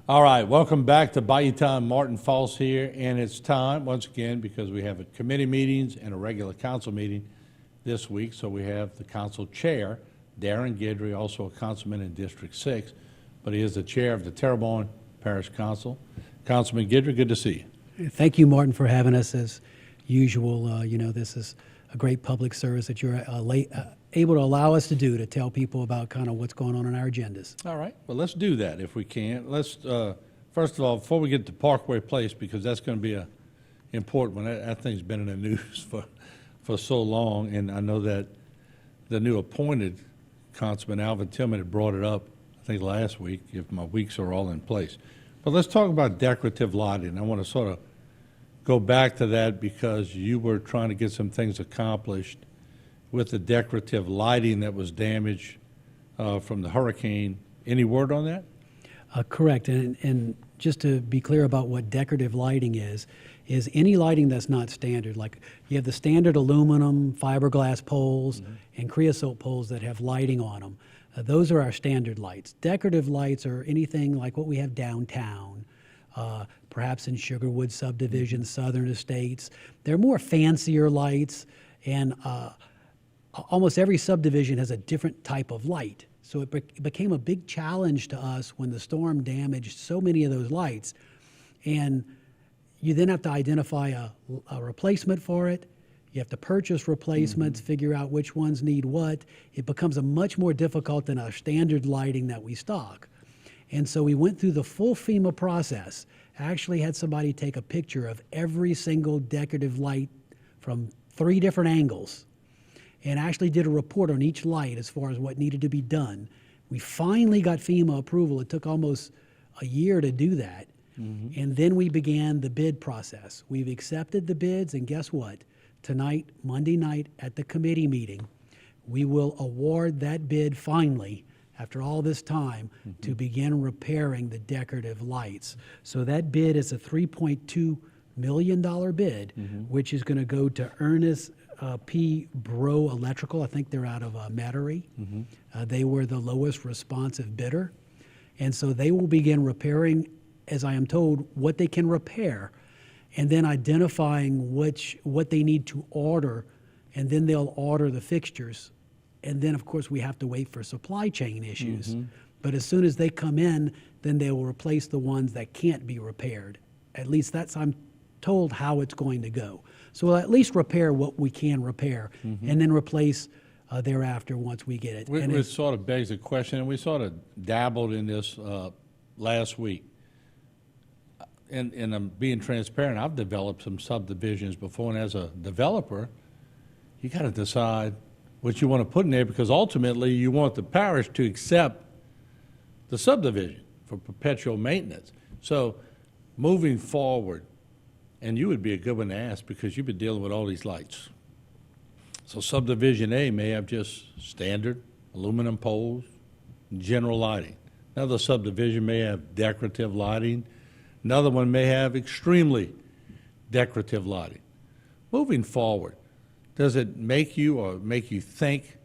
All right, welcome back to Bayou Time. Martin Falls here, and it's time once again because we have a committee meetings and a regular council meeting this week. So we have the council chair, Darren Guidry, also a councilman in District 6, but he is the chair of the Terrebonne Parish Council. Councilman Guidry, good to see you. Thank you, Martin, for having us as usual. This is a great public service that you're able to allow us to do, to tell people about kind of what's going on in our agendas. All right, well, let's do that if we can. Let's, first of all, before we get to Parkway Place, because that's going to be a important one. That thing's been in the news for so long, and I know that the new appointed Councilman Alvin Tillman had brought it up, I think, last week, if my weeks are all in place. But let's talk about decorative lighting. I want to sort of go back to that because you were trying to get some things accomplished with the decorative lighting that was damaged from the hurricane. Any word on that? Correct. And just to be clear about what decorative lighting is any lighting that's not standard. Like you have the standard aluminum, fiberglass poles, and creosote poles that have lighting on them. Those are our standard lights. Decorative lights are anything like what we have downtown, perhaps in Sugarwood subdivision, Southern Estates. They're more fancier lights, and almost every subdivision has a different type of light. So it became a big challenge to us when the storm damaged so many of those lights. And you then have to identify a replacement for it. You have to purchase replacements, figure out which ones need what. It becomes a much more difficult than our standard lighting that we stock. And so we went through the full FEMA process. I actually had somebody take a picture of every single decorative light from 3 different angles, and actually did a report on each light as far as what needed to be done. We finally got FEMA approval. It took almost a year to do that. And then we began the bid process. We've accepted the bids, and guess what? Tonight, Monday night, at the committee meeting, we will award that bid finally, after all this time, to begin repairing the decorative lights. So that bid is a $3.2 million bid, which is going to go to Ernest P. Bro Electrical. I think they're out of Metairie. They were the lowest responsive bidder. And so they will begin repairing, as I am told, what they can repair, and then identifying what they need to order, and then they'll order the fixtures. And then, of course, we have to wait for supply chain issues. But as soon as they come in, then they will replace the ones that can't be repaired. At least that's, I'm told, how it's going to go. So we'll at least repair what we can repair, and then replace thereafter once we get it. It sort of begs the question, and we sort of dabbled in this last week. And I'm being transparent. I've developed some subdivisions before, and as a developer, you got to decide what you want to put in there, because ultimately you want the parish to accept the subdivision for perpetual maintenance. So moving forward, and you would be a good one to ask because you've been dealing with all these lights. So subdivision A may have just standard aluminum poles, general lighting. Another subdivision may have decorative lighting. Another one may have extremely decorative lighting. Moving forward, does it make you think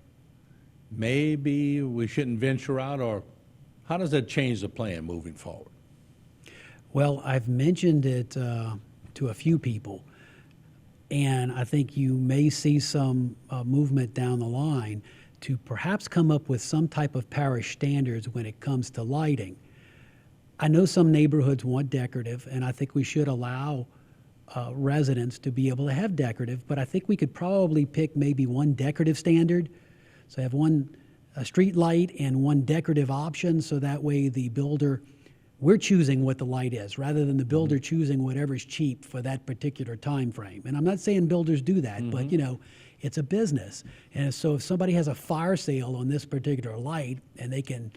maybe we shouldn't venture out, or how does that change the plan moving forward? Well, I've mentioned it to a few people, and I think you may see some movement down the line to perhaps come up with some type of parish standards when it comes to lighting. I know some neighborhoods want decorative, and I think we should allow residents to be able to have decorative, but I think we could probably pick maybe one decorative standard. So have one street light and one decorative option, so that way the builder, we're choosing what the light is rather than the builder choosing whatever's cheap for that particular time frame. And I'm not saying builders do that, but it's a business. And so if somebody has a fire sale on this particular light, and they can,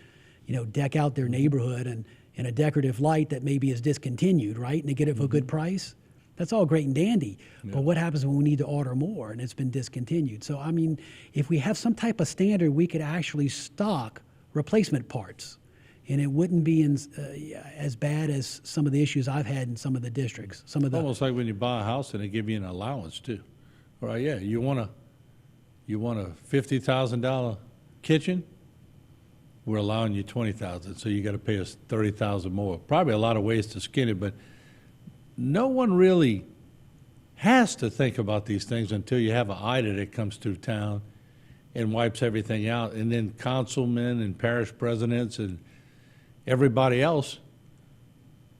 deck out their neighborhood and a decorative light that maybe is discontinued, right? And they get it for a good price. That's all great and dandy. But what happens when we need to order more and it's been discontinued? So, I mean, if we have some type of standard, we could actually stock replacement parts, and it wouldn't be as bad as some of the issues I've had in some of the districts. Almost like when you buy a house and they give you an allowance too. All right, yeah, you want a $50,000 kitchen? we're allowing you 20,000, so you got to pay us 30,000 more. Probably a lot of ways to skin it, but no one really has to think about these things until you have an IDA that comes through town and wipes everything out. And then councilmen and parish presidents and everybody else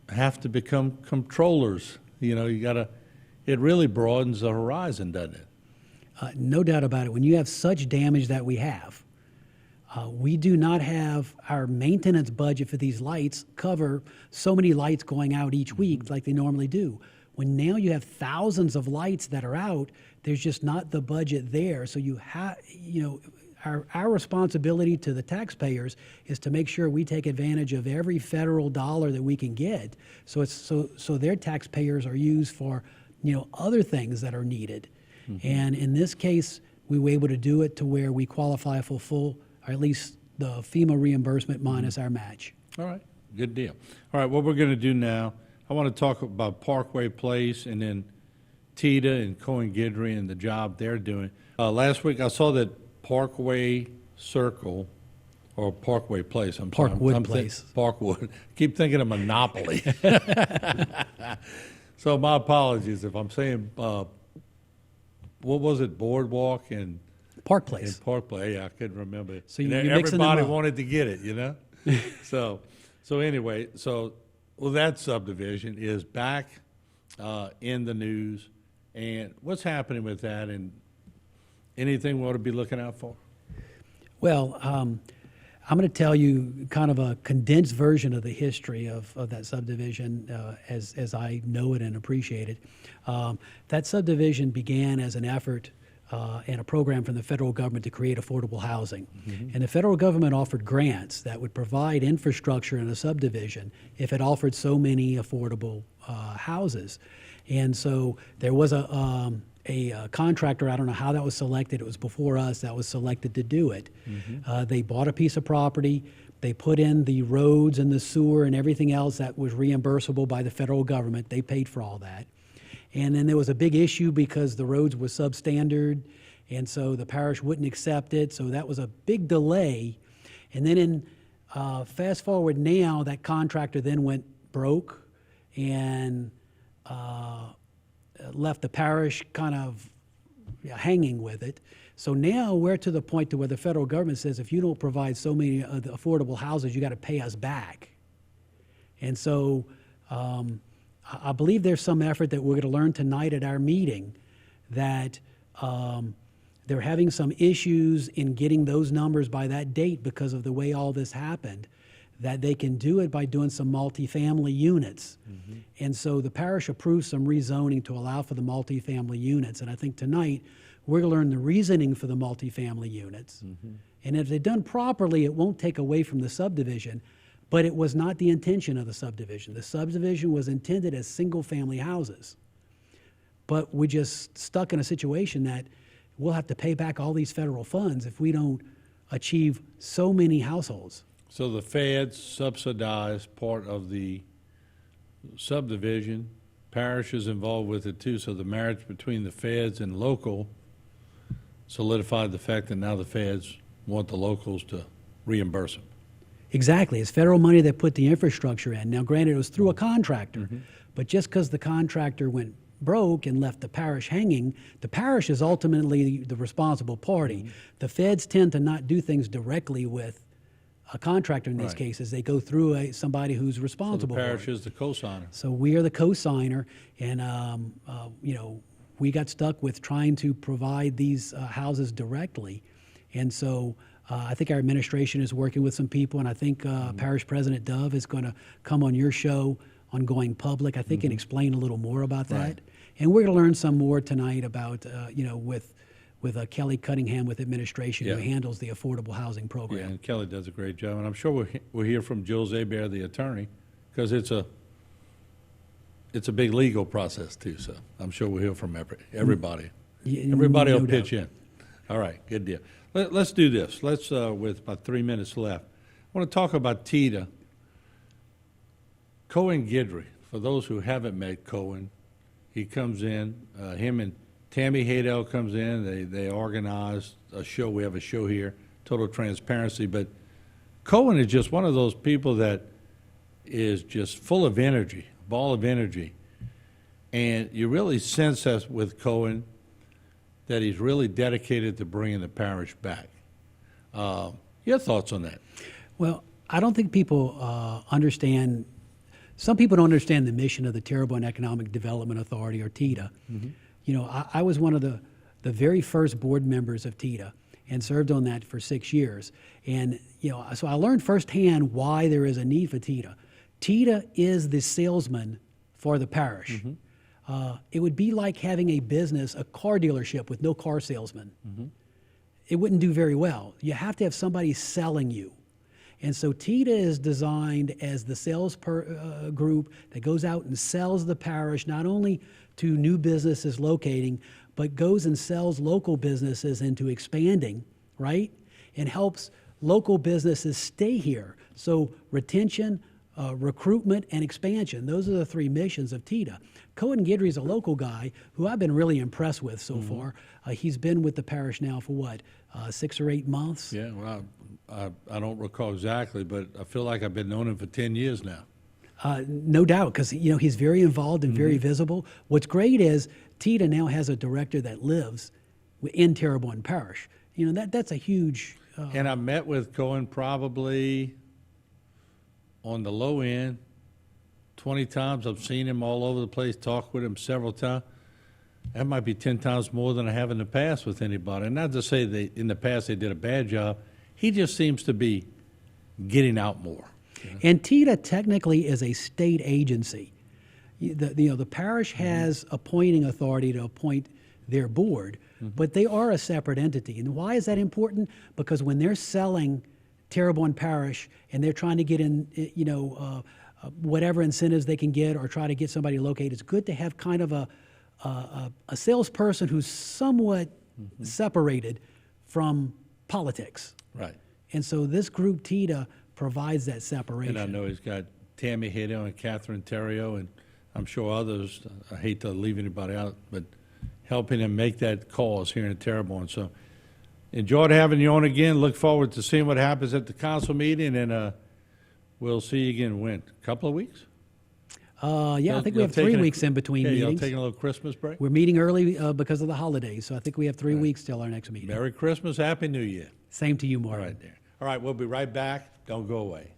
have to become controllers. You know, it really broadens the horizon, doesn't it? No doubt about it. When you have such damage that we have, we do not have our maintenance budget for these lights cover so many lights going out each week like they normally do. When now you have thousands of lights that are out, there's just not the budget there. So you have, our responsibility to the taxpayers is to make sure we take advantage of every federal dollar that we can get. So so their taxpayers are used for, other things that are needed. Mm-hmm. And in this case, we were able to do it to where we qualify for full, or at least the FEMA reimbursement minus our match. All right, good deal. All right, what we're going to do now, I want to talk about Parkway Place and then TITA and Cohen Gidry and the job they're doing. Last week I saw that Parkway Circle, or Parkway Place, Parkwood Place. Parkwood. Keep thinking of Monopoly. So my apologies if I'm saying, what was it, Boardwalk and Park Place. And Park Place, yeah, I couldn't remember it. So you're mixing them everybody up. wanted to get it, So anyway, well, that subdivision is back in the news, and what's happening with that, and anything we ought to be looking out for? Well, I'm going to tell you kind of a condensed version of the history of that subdivision as I know it and appreciate it. That subdivision began as an effort and a program from the federal government to create affordable housing. Mm-hmm. And the federal government offered grants that would provide infrastructure in a subdivision if it offered so many affordable houses. And so there was a contractor, I don't know how that was selected, it was before us, that was selected to do it. Mm-hmm. They bought a piece of property, they put in the roads and the sewer and everything else that was reimbursable by the federal government. They paid for all that. And then there was a big issue because the roads were substandard, and so the parish wouldn't accept it, so that was a big delay. And then fast forward now, that contractor then went broke and left the parish kind of hanging with it. So now we're to the point to where the federal government says, if you don't provide so many affordable houses, you got to pay us back. And so I believe there's some effort that we're going to learn tonight at our meeting that they're having some issues in getting those numbers by that date because of the way all this happened, that they can do it by doing some multifamily units. Mm-hmm. And so the parish approved some rezoning to allow for the multifamily units. And I think tonight we're going to learn the reasoning for the multifamily units. Mm-hmm. And if they're done properly, it won't take away from the subdivision. But it was not the intention of the subdivision. The subdivision was intended as single-family houses. But we're just stuck in a situation that we'll have to pay back all these federal funds if we don't achieve so many households. So the feds subsidize part of the subdivision. Parish is involved with it too. So the marriage between the feds and local solidified the fact that now the feds want the locals to reimburse them. Exactly. It's federal money that put the infrastructure in. Now, granted, it was through a contractor, mm-hmm. but just because the contractor went broke and left the parish hanging, the parish is ultimately the responsible party. Mm-hmm. The feds tend to not do things directly with a contractor in these right. cases. They go through somebody who's responsible. So the parish for it. Is the co-signer. So we are the co-signer, and we got stuck with trying to provide these houses directly, and so. I think our administration is working with some people, and I think mm-hmm. Parish President Dove is going to come on your show on Going Public, I think, mm-hmm. and explain a little more about that. Right. And we're going to learn some more tonight about, with Kelly Cunningham with administration, who handles the affordable housing program. Yeah, and Kelly does a great job, and I'm sure we'll hear from Jill Zaber, the attorney, because it's a big legal process too. So I'm sure we'll hear from everybody. Everybody will pitch in. All right, good deal. Let's do this. Let's, with about 3 minutes left, I want to talk about TITA. Cohen Gidry, for those who haven't met Cohen, he comes in, him and Tammy Haydell comes in, they organize a show. We have a show here, Total Transparency, but Cohen is just one of those people that is just full of energy, ball of energy. And you really sense that with Cohen that he's really dedicated to bringing the parish back. Your thoughts on that? Well, I don't think people understand. Some people don't understand the mission of the Terrebonne Economic Development Authority, or TEDA. You know, I was one of the very first board members of TEDA and served on that for 6 years. And, you know, so I learned firsthand why there is a need for TEDA. TEDA is the salesman for the parish. It would be like having a business, a car dealership with no car salesman. It wouldn't do very well. You have to have somebody selling you. And so TEDA is designed as the sales group that goes out and sells the parish, not only to new businesses locating, but goes and sells local businesses into expanding, right? And helps local businesses stay here. So retention, recruitment, and expansion. Those are the three missions of TEDA. Cohen Guidry is a local guy who I've been really impressed with so far. He's been with the parish now for what, 6 or 8 months? Yeah, well, I don't recall exactly, but I feel like I've been knowing him for 10 years now. No doubt, because you know he's very involved and very visible. What's great is TEDA now has a director that lives in Terrebonne Parish. You know, that's a huge... And I met with Cohen probably on the low end 20 times. I've seen him all over the place, talked with him several times. That might be 10 times more than I have in the past with anybody. And not to say that in the past they did a bad job. He just seems to be getting out more. And TEDA technically is a state agency. The parish has appointing authority to appoint their board, but they are a separate entity. And why is that important? Because when they're selling Terrebonne Parish and they're trying to get in, whatever incentives they can get or try to get somebody located, it's good to have kind of a salesperson who's somewhat separated from politics. Right. And so this group, TEDA, provides that separation. And I know he's got Tammy Hayden and Catherine Terrio, and I'm sure others. I hate to leave anybody out, but helping him make that cause here in Terrebonne. So enjoyed having you on again. Look forward to seeing what happens at the council meeting, and we'll see you again when? A couple of weeks? I think we have 3 weeks in between You're meetings. taking a little Christmas break? We're meeting early because of the holidays, so I think we have 3 weeks till our next meeting. Merry Christmas, Happy New Year. Same to you, Mark. All right, we'll be right back. Don't go away.